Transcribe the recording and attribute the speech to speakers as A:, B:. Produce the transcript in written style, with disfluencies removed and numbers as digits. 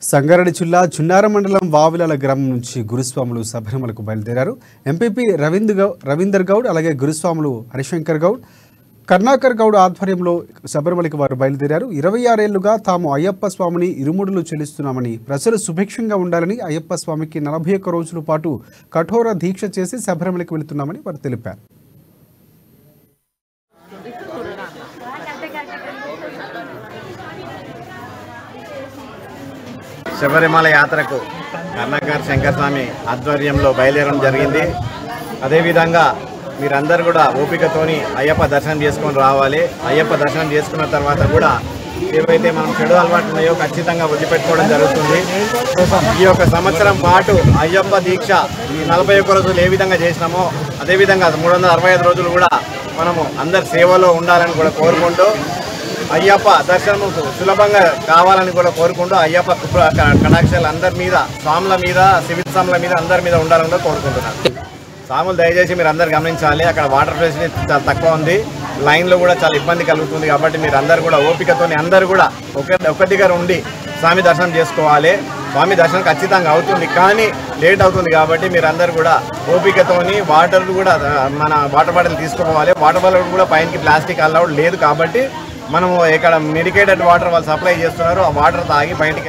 A: సంగారెడ్డి జిల్లా చున్నార మండలం వావిలాల గ్రామం నుంచి గురుస్వాములు శబరిమలకు బయలుదేరారు. ఎంపీపీ రవీందర్ గౌడ్ అలాగే గురుస్వాములు హరిశంకర్ గౌడ్, కర్ణాకర్ గౌడ్ ఆధ్వర్యంలో శబరిమలకి వారు బయలుదేరారు. 26 ఏళ్లుగా తాము అయ్యప్ప స్వామిని ఇరుముడులు చెల్లిస్తున్నామని, ప్రజలు సుభిక్షంగా ఉండాలని అయ్యప్ప స్వామికి 41 రోజుల పాటు కఠోర దీక్ష చేసి శబరిమలకి వెళుతున్నామని వారు తెలిపారు.
B: శబరిమల యాత్రకు కర్ణాకర్ శంకర్ స్వామి ఆధ్వర్యంలో బయలుదేరడం జరిగింది. అదేవిధంగా మీరందరూ కూడా ఓపికతోని అయ్యప్ప దర్శనం చేసుకొని రావాలి. అయ్యప్ప దర్శనం చేసుకున్న తర్వాత కూడా ఏవైతే మనం చెడు అలవాట్లు ఉన్నాయో ఖచ్చితంగా వదిలిపెట్టుకోవడం జరుగుతుంది. ఈ యొక్క సంవత్సరం పాటు అయ్యప్ప దీక్ష ఈ 41 రోజులు ఏ విధంగా చేసినామో అదేవిధంగా 365 రోజులు కూడా మనము అందరి సేవలో ఉండాలని కూడా కోరుకుంటూ, అయ్యప్ప దర్శనం సులభంగా కావాలని కూడా కోరుకుంటూ, అయ్యప్ప కటాక్షాలు అందరి మీద, స్వాముల మీద, సివిల్ స్వాముల మీద, అందరి మీద ఉండాలని కూడా కోరుకుంటున్నాను. స్వాములు దయచేసి మీరు అందరు గమనించాలి, అక్కడ వాటర్ ఫెసిలిటీ చాలా తక్కువ ఉంది, లైన్లో కూడా చాలా ఇబ్బంది కలుగుతుంది. కాబట్టి మీరు అందరు కూడా ఓపికతోని అందరూ కూడా ఒక దగ్గర ఉండి స్వామి దర్శనం చేసుకోవాలి. స్వామి దర్శనం ఖచ్చితంగా అవుతుంది, కానీ లేట్ అవుతుంది. కాబట్టి మీరు అందరు కూడా ఓపికతోని వాటర్ కూడా మన వాటర్ బాటిల్ తీసుకోవాలి. వాటర్ బాటిల్ కూడా పైనకి ప్లాస్టిక్ అలౌడ్ లేదు. కాబట్టి మనము ఇక్కడ మెడికేటెడ్ వాటర్ వాళ్ళు సప్లై చేస్తున్నారు. ఆ వాటర్ తాగి బయటికి